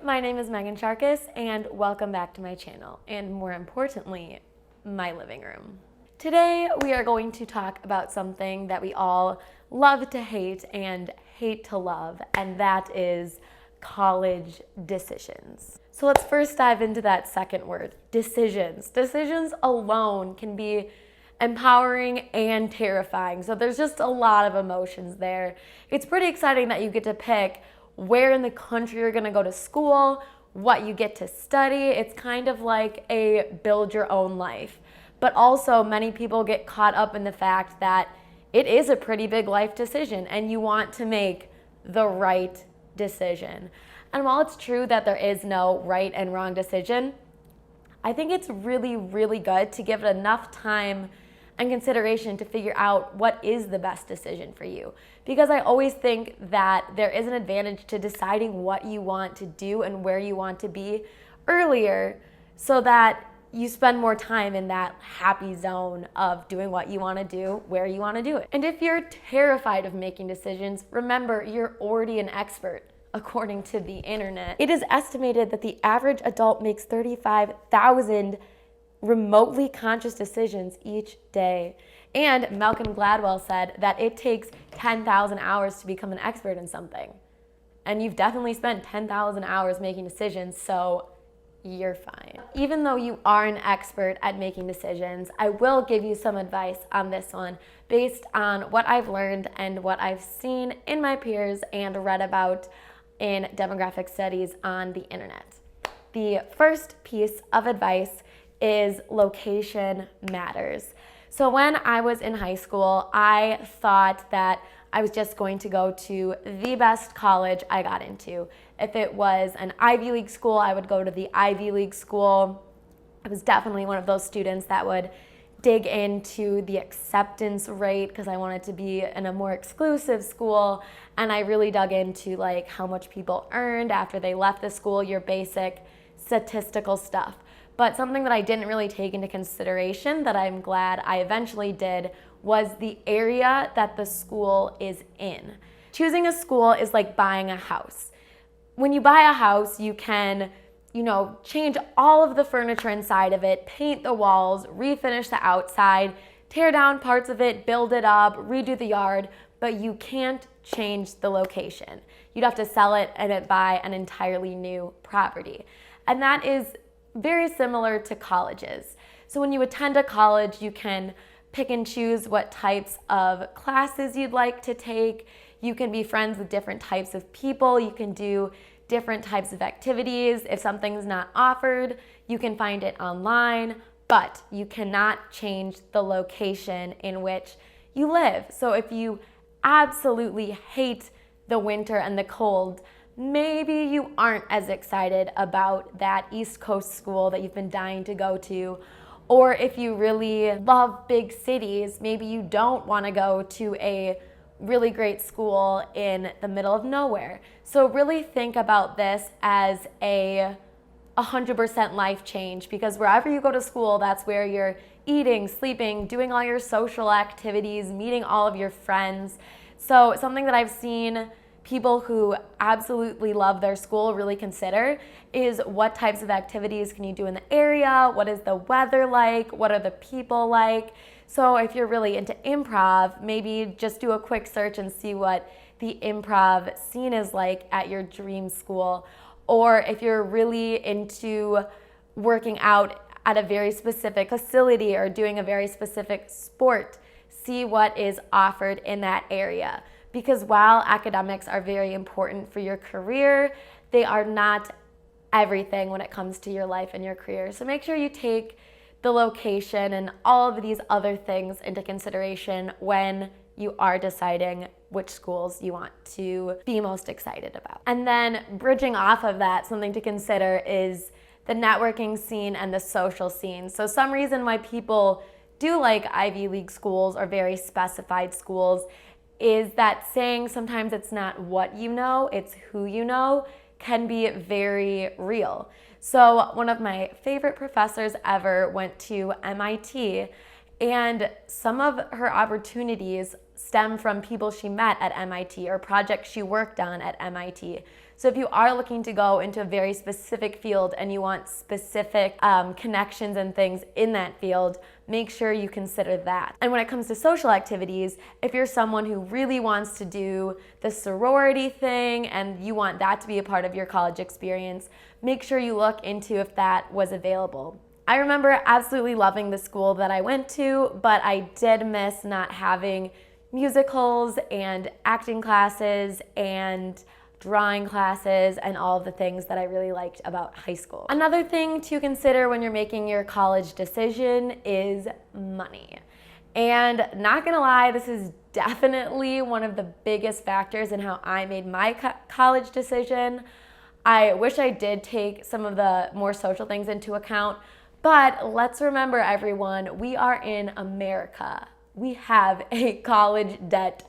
my name is Megan Sharkus and welcome back to my channel, and more importantly, my living room. Today we are going to talk about something that we all love to hate and hate to love, and that is college decisions. So let's first dive into that second word, decisions. Decisions alone can be empowering and terrifying. So there's just a lot of emotions there. It's pretty exciting that you get to pick where in the country you're gonna go to school, what you get to study. It's kind of like a build your own life. But also many people get caught up in the fact that it is a pretty big life decision and you want to make the right decision. And while it's true that there is no right and wrong decision, I think it's really, really good to give it enough time and consideration to figure out what is the best decision for you. Because I always think that there is an advantage to deciding what you want to do and where you want to be earlier so that you spend more time in that happy zone of doing what you want to do, where you want to do it. And if you're terrified of making decisions, remember you're already an expert. According to the internet, it is estimated that the average adult makes 35,000 remotely conscious decisions each day. And Malcolm Gladwell said that it takes 10,000 hours to become an expert in something. And you've definitely spent 10,000 hours making decisions, so you're fine. Even though you are an expert at making decisions, I will give you some advice on this one based on what I've learned and what I've seen in my peers and read about in demographic studies on the internet. The first piece of advice is location matters. So when I was in high school, I thought that I was just going to go to the best college I got into. If it was an Ivy League school, I would go to the Ivy League school. I was definitely one of those students that would dig into the acceptance rate because I wanted to be in a more exclusive school, and I really dug into like how much people earned after they left the school, your basic statistical stuff. But something that I didn't really take into consideration that I'm glad I eventually did was the area that the school is in. Choosing a school is like buying a house. When you buy a house, you can, change all of the furniture inside of it, paint the walls, refinish the outside, tear down parts of it, build it up, redo the yard, but you can't change the location. You'd have to sell it and buy an entirely new property. And that is very similar to colleges. So when you attend a college, you can pick and choose what types of classes you'd like to take. You can be friends with different types of people. You can do different types of activities. If something's not offered, you can find it online, but you cannot change the location in which you live. So if you absolutely hate the winter and the cold, maybe you aren't as excited about that East Coast school that you've been dying to go to. Or if you really love big cities, maybe you don't want to go to a really great school in the middle of nowhere. So really think about this as a 100% life change, because wherever you go to school, that's where you're eating, sleeping, doing all your social activities, meeting all of your friends. So something that I've seen people who absolutely love their school really consider is what types of activities can you do in the area, what is the weather like, what are the people like. So if you're really into improv, maybe just do a quick search and see what the improv scene is like at your dream school. Or if you're really into working out at a very specific facility or doing a very specific sport, see what is offered in that area. Because while academics are very important for your career, they are not everything when it comes to your life and your career. So make sure you take the location and all of these other things into consideration when you are deciding which schools you want to be most excited about. And then bridging off of that, something to consider is the networking scene and the social scene. So some reason why people do like Ivy League schools or very specified schools is that saying sometimes it's not what you know, it's who you know, can be very real. So one of my favorite professors ever went to MIT, and some of her opportunities stem from people she met at MIT or projects she worked on at MIT. So if you are looking to go into a very specific field and you want specific connections and things in that field, make sure you consider that. And when it comes to social activities, if you're someone who really wants to do the sorority thing and you want that to be a part of your college experience, make sure you look into if that was available. I remember absolutely loving the school that I went to, but I did miss not having musicals and acting classes and drawing classes and all of the things that I really liked about high school. Another thing to consider when you're making your college decision is money. And not gonna lie, this is definitely one of the biggest factors in how I made my college decision. I wish I did take some of the more social things into account, but let's remember, everyone, we are in America. We have a college debt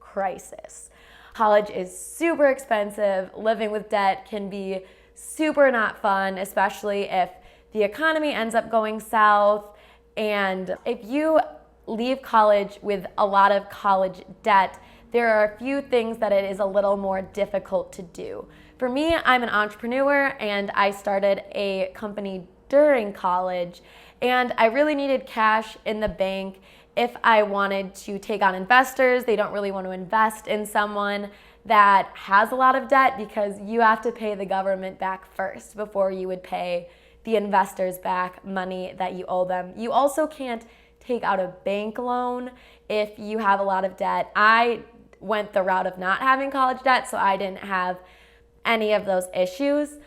crisis. College is super expensive. Living with debt can be super not fun, especially if the economy ends up going south. And if you leave college with a lot of college debt, there are a few things that it is a little more difficult to do. For me, I'm an entrepreneur and I started a company during college, and I really needed cash in the bank if I wanted to take on investors. They don't really want to invest in someone that has a lot of debt because you have to pay the government back first before you would pay the investors back money that you owe them. You also can't take out a bank loan if you have a lot of debt. I went the route of not having college debt, so I didn't have any of those issues.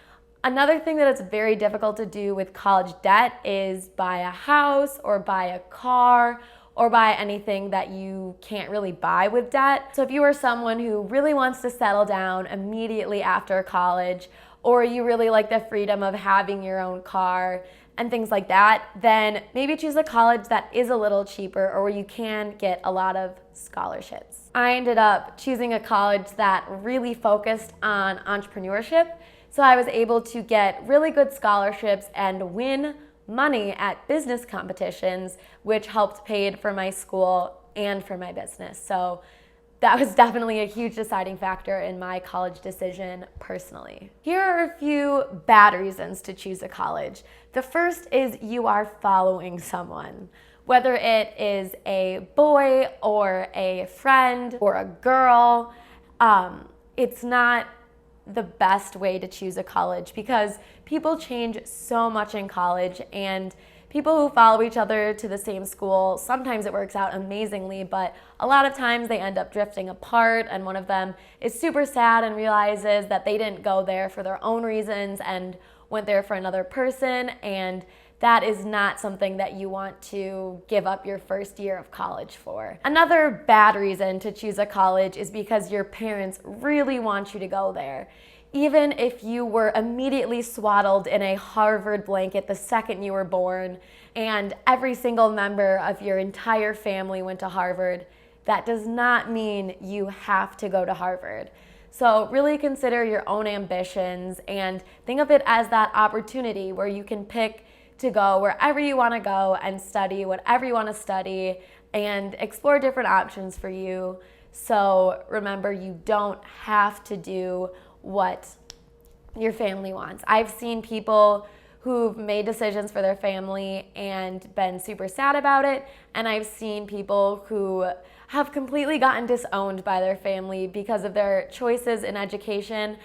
Another thing that it's very difficult to do with college debt is buy a house or buy a car or buy anything that you can't really buy with debt. So if you are someone who really wants to settle down immediately after college, or you really like the freedom of having your own car and things like that, then maybe choose a college that is a little cheaper or where you can get a lot of scholarships. I ended up choosing a college that really focused on entrepreneurship. So I was able to get really good scholarships and win money at business competitions, which helped pay for my school and for my business. So that was definitely a huge deciding factor in my college decision personally. Here are a few bad reasons to choose a college. The first is you are following someone. Whether it is a boy or a friend or a girl, it's not the best way to choose a college because people change so much in college, and people who follow each other to the same school, sometimes it works out amazingly, but a lot of times they end up drifting apart, and one of them is super sad and realizes that they didn't go there for their own reasons and went there for another person, and that is not something that you want to give up your first year of college for. Another bad reason to choose a college is because your parents really want you to go there. Even if you were immediately swaddled in a Harvard blanket the second you were born, and every single member of your entire family went to Harvard, that does not mean you have to go to Harvard. So really consider your own ambitions and think of it as that opportunity where you can pick to go wherever you want to go and study whatever you want to study and explore different options for you. So remember, you don't have to do what your family wants. I've seen people who've made decisions for their family and been super sad about it, and I've seen people who have completely gotten disowned by their family because of their choices in education.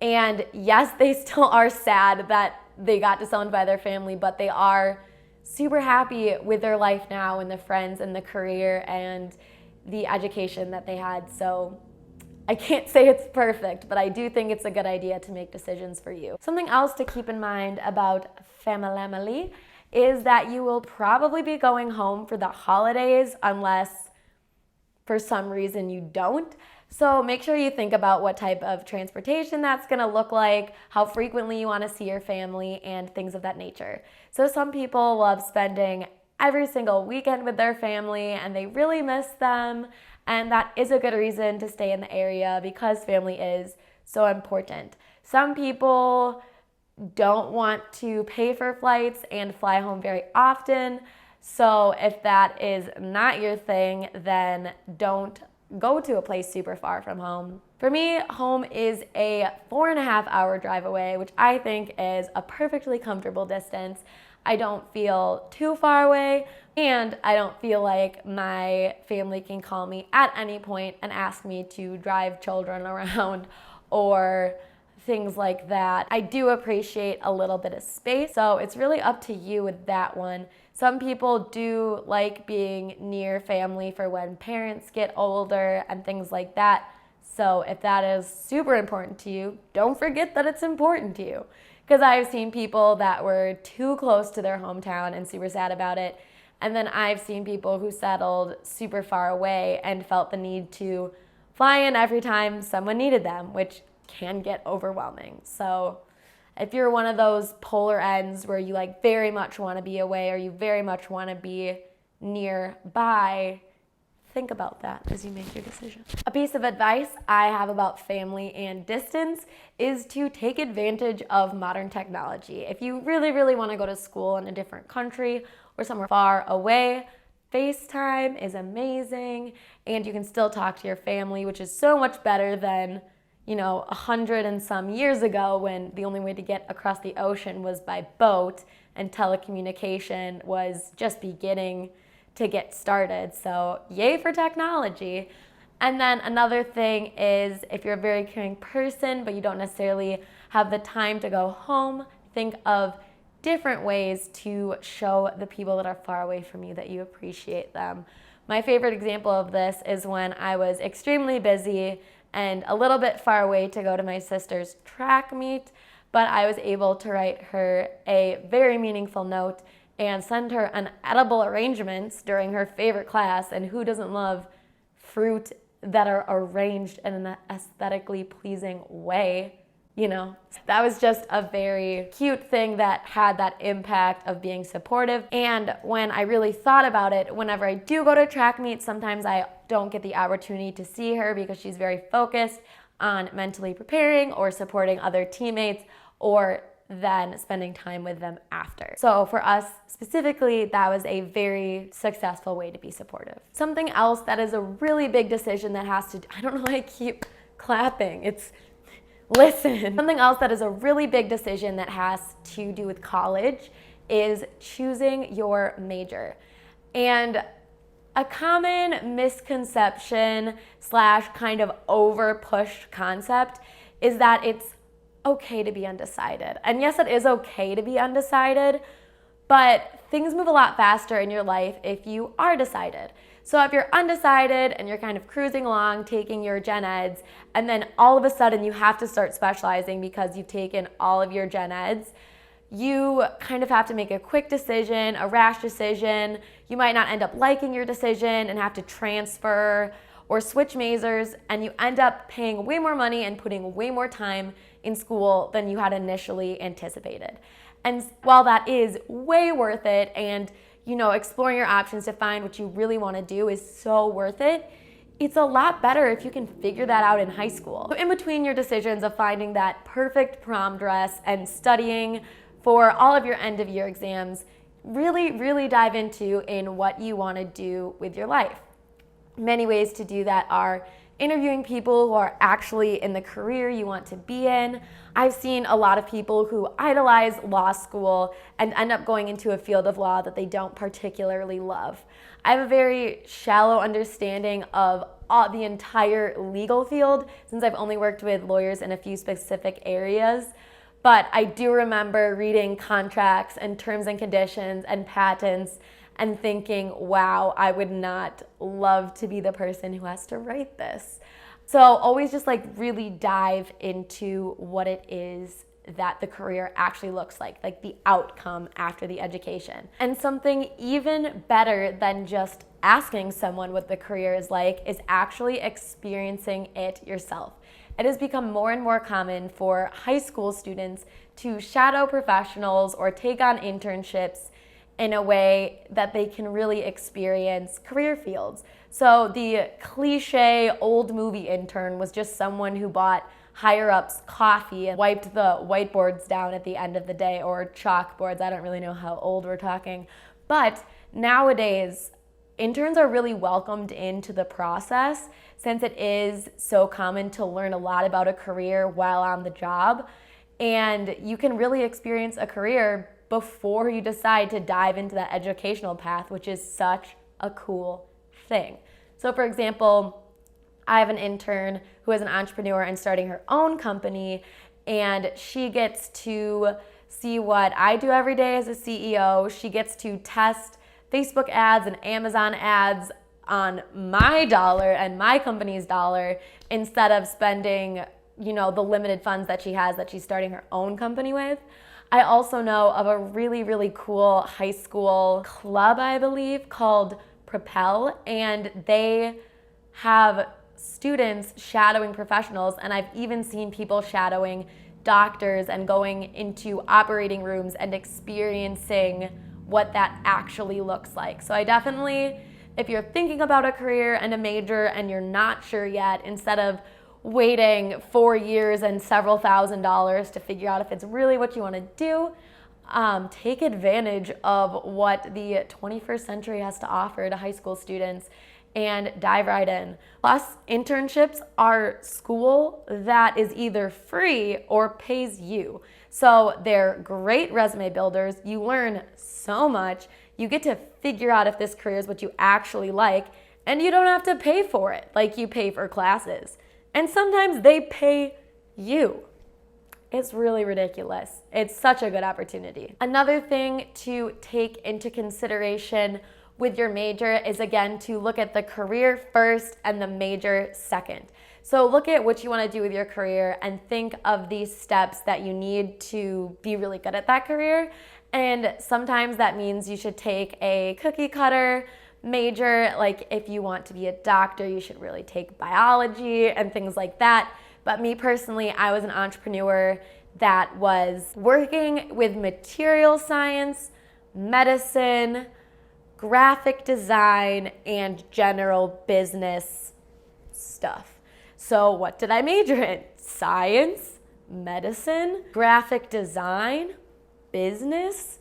And yes, they still are sad that they got disowned by their family, but they are super happy with their life now and the friends and the career and the education that they had. So I can't say it's perfect, but I do think it's a good idea to make decisions for you. Something else to keep in mind about family is that you will probably be going home for the holidays unless for some reason you don't. So make sure you think about what type of transportation that's gonna look like, how frequently you wanna see your family, and things of that nature. So some people love spending every single weekend with their family and they really miss them, and that is a good reason to stay in the area because family is so important. Some people don't want to pay for flights and fly home very often, so if that is not your thing, then don't go to a place super far from home. For me, home is a 4.5-hour drive away, which I think is a perfectly comfortable distance. I don't feel too far away, and I don't feel like my family can call me at any point and ask me to drive children around or things like that. I do appreciate a little bit of space, so it's really up to you with that one. Some people do like being near family for when parents get older and things like that. So if that is super important to you, don't forget that it's important to you. Because I've seen people that were too close to their hometown and super sad about it. And then I've seen people who settled super far away and felt the need to fly in every time someone needed them, which can get overwhelming. So if you're one of those polar ends where you like very much want to be away or you very much want to be nearby, think about that as you make your decision. A piece of advice I have about family and distance is to take advantage of modern technology. If you really, really want to go to school in a different country or somewhere far away, FaceTime is amazing, and you can still talk to your family, which is so much better than 100 and some years ago when the only way to get across the ocean was by boat and telecommunication was just beginning to get started. So yay for technology. And then another thing is if you're a very caring person but you don't necessarily have the time to go home, think of different ways to show the people that are far away from you that you appreciate them. My favorite example of this is when I was extremely busy and a little bit far away to go to my sister's track meet, but I was able to write her a very meaningful note and send her an edible arrangements during her favorite class. And who doesn't love fruit that are arranged in an aesthetically pleasing way? That was just a very cute thing that had that impact of being supportive. And when I really thought about it, whenever I do go to track meets, sometimes I don't get the opportunity to see her because she's very focused on mentally preparing or supporting other teammates or then spending time with them after. So for us specifically, that was a very successful way to be supportive. Something else that is a really big decision that has to, I don't know why I keep clapping, listen. Something else that is a really big decision that has to do with college is choosing your major. And a common misconception / kind of over-pushed concept is that it's okay to be undecided. And yes, it is okay to be undecided, but things move a lot faster in your life if you are decided. So if you're undecided and you're kind of cruising along, taking your gen eds, and then all of a sudden you have to start specializing because you've taken all of your gen eds, you kind of have to make a quick decision, a rash decision. You might not end up liking your decision and have to transfer or switch majors, and you end up paying way more money and putting way more time in school than you had initially anticipated. And while that is way worth it, and exploring your options to find what you really want to do is so worth it, it's a lot better if you can figure that out in high school. So in between your decisions of finding that perfect prom dress and studying for all of your end of year exams, really, really dive into what you want to do with your life. Many ways to do that are interviewing people who are actually in the career you want to be in. I've seen a lot of people who idolize law school and end up going into a field of law that they don't particularly love. I have a very shallow understanding of the entire legal field since I've only worked with lawyers in a few specific areas. But I do remember reading contracts and terms and conditions and patents and thinking, wow, I would not love to be the person who has to write this. So always just really dive into what it is that the career actually looks like the outcome after the education. And something even better than just asking someone what the career is like is actually experiencing it yourself. It has become more and more common for high school students to shadow professionals or take on internships in a way that they can really experience career fields. So the cliche old movie intern was just someone who bought higher ups coffee and wiped the whiteboards down at the end of the day, or chalkboards. I don't really know how old we're talking. But nowadays, interns are really welcomed into the process since it is so common to learn a lot about a career while on the job. And you can really experience a career before you decide to dive into that educational path, which is such a cool thing. So for example, I have an intern who is an entrepreneur and starting her own company, and she gets to see what I do every day as a CEO. She gets to test Facebook ads and Amazon ads on my dollar and my company's dollar instead of spending, the limited funds that she has that she's starting her own company with. I also know of a really, really cool high school club, I believe, called Propel, and they have students shadowing professionals, and I've even seen people shadowing doctors and going into operating rooms and experiencing what that actually looks like. So I definitely, if you're thinking about a career and a major and you're not sure yet, instead of waiting 4 years and several $1,000s to figure out if it's really what you want to do, take advantage of what the 21st century has to offer to high school students and dive right in. Plus, internships are school that is either free or pays you. So they're great resume builders. You learn so much. You get to figure out if this career is what you actually like, and you don't have to pay for it like you pay for classes. And sometimes they pay you. It's really ridiculous. It's such a good opportunity. Another thing to take into consideration with your major is, again, to look at the career first and the major second. So look at what you want to do with your career and think of these steps that you need to be really good at that career. And sometimes that means you should take a cookie cutter major. Like if you want to be a doctor, you should really take biology and things like that. But me personally, I was an entrepreneur that was working with material science, medicine, graphic design, and general business stuff. So what did I major in? Science, medicine, graphic design, business?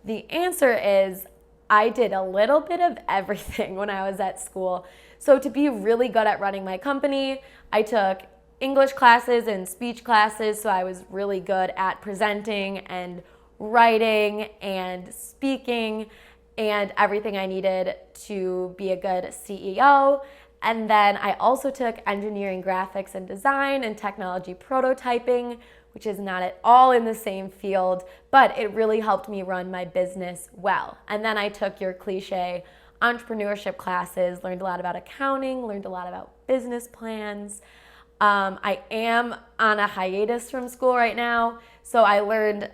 The answer is I did a little bit of everything when I was at school. So to be really good at running my company, I took English classes and speech classes, so I was really good at presenting and writing and speaking and everything I needed to be a good CEO. And then I also took engineering, graphics and design and technology prototyping, which is not at all in the same field, but it really helped me run my business well. And then I took your cliche entrepreneurship classes, learned a lot about accounting, learned a lot about business plans. I am on a hiatus from school right now, so I learned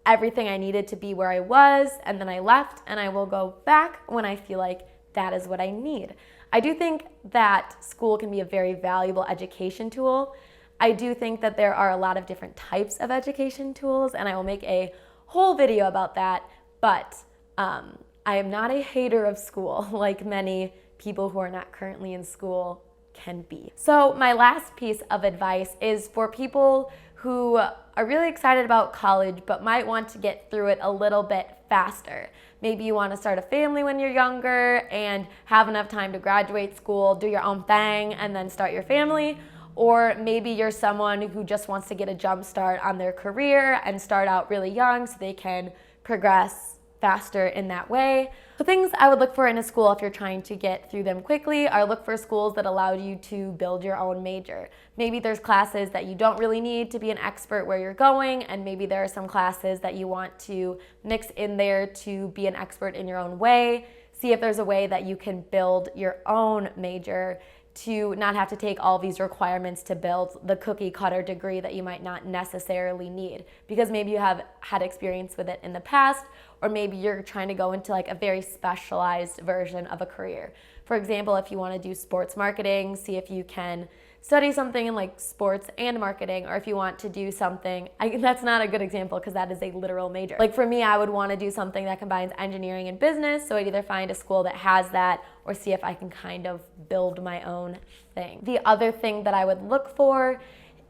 everything I needed to be where I was, and then I left, and I will go back when I feel like that is what I need. I do think that school can be a very valuable education tool. I do think that there are a lot of different types of education tools, and I will make a whole video about that, but I am not a hater of school like many people who are not currently in school can be. So my last piece of advice is for people who are really excited about college but might want to get through it a little bit faster. Maybe you want to start a family when you're younger and have enough time to graduate school, do your own thing, and then start your family. Or maybe you're someone who just wants to get a jump start on their career and start out really young so they can progress faster in that way. So things I would look for in a school if you're trying to get through them quickly are look for schools that allow you to build your own major. Maybe there's classes that you don't really need to be an expert where you're going, and maybe there are some classes that you want to mix in there to be an expert in your own way. See if there's a way that you can build your own major to not have to take all these requirements to build the cookie cutter degree that you might not necessarily need, because maybe you have had experience with it in the past, or maybe you're trying to go into like a very specialized version of a career. For example, if you want to do sports marketing, see if you can study something in like sports and marketing, or if you want to do something, that's not a good example because that is a literal major. Like for me, I would want to do something that combines engineering and business, so I'd either find a school that has that or see if I can kind of build my own thing. The other thing that I would look for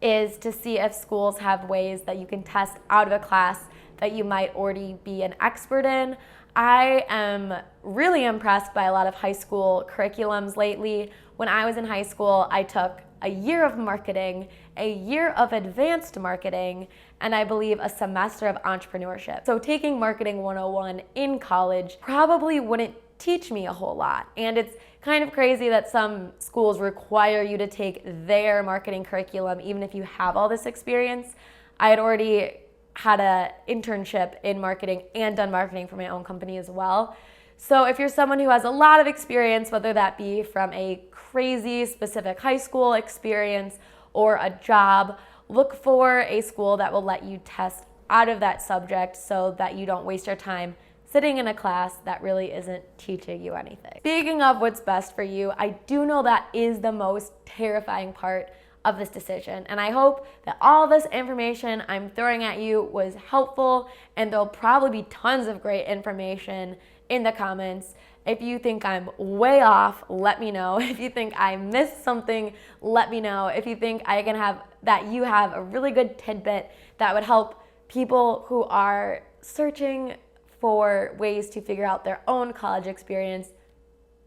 is to see if schools have ways that you can test out of a class that you might already be an expert in. I am really impressed by a lot of high school curriculums lately. When I was in high school, I took a year of marketing, a year of advanced marketing, and I believe a semester of entrepreneurship. So taking Marketing 101 in college probably wouldn't teach me a whole lot. And it's kind of crazy that some schools require you to take their marketing curriculum even if you have all this experience. I had already had an internship in marketing and done marketing for my own company as well. So if you're someone who has a lot of experience, whether that be from a crazy specific high school experience or a job, look for a school that will let you test out of that subject so that you don't waste your time sitting in a class that really isn't teaching you anything. Speaking of what's best for you, I do know that is the most terrifying part of this decision. And I hope that all this information I'm throwing at you was helpful, and there'll probably be tons of great information in the comments. If you think I'm way off, let me know. If you think I missed something, let me know. If you think you have a really good tidbit that would help people who are searching for ways to figure out their own college experience,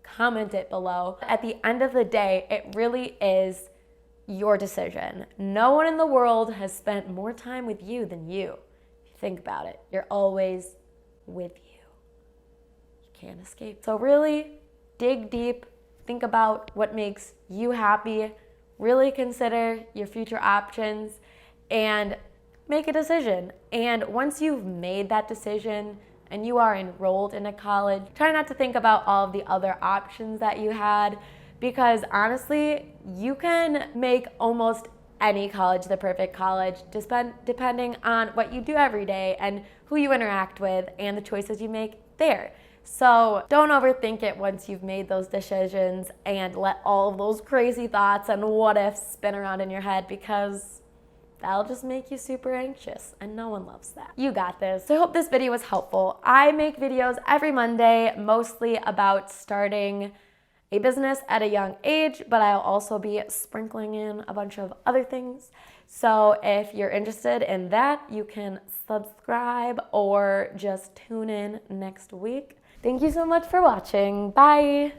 comment it below. At the end of the day, it really is your decision. No one in the world has spent more time with you than you. If you think about it, you're always with you. You can't escape. So really dig deep, think about what makes you happy, really consider your future options, and make a decision. And once you've made that decision and you are enrolled in a college, try not to think about all of the other options that you had, because honestly, you can make almost any college the perfect college, depending on what you do every day and who you interact with and the choices you make there. So don't overthink it once you've made those decisions and let all of those crazy thoughts and what ifs spin around in your head, because that'll just make you super anxious, and no one loves that. You got this. So I hope this video was helpful. I make videos every Monday, mostly about starting a business at a young age, but I'll also be sprinkling in a bunch of other things. So if you're interested in that, you can subscribe or just tune in next week. Thank you so much for watching. Bye.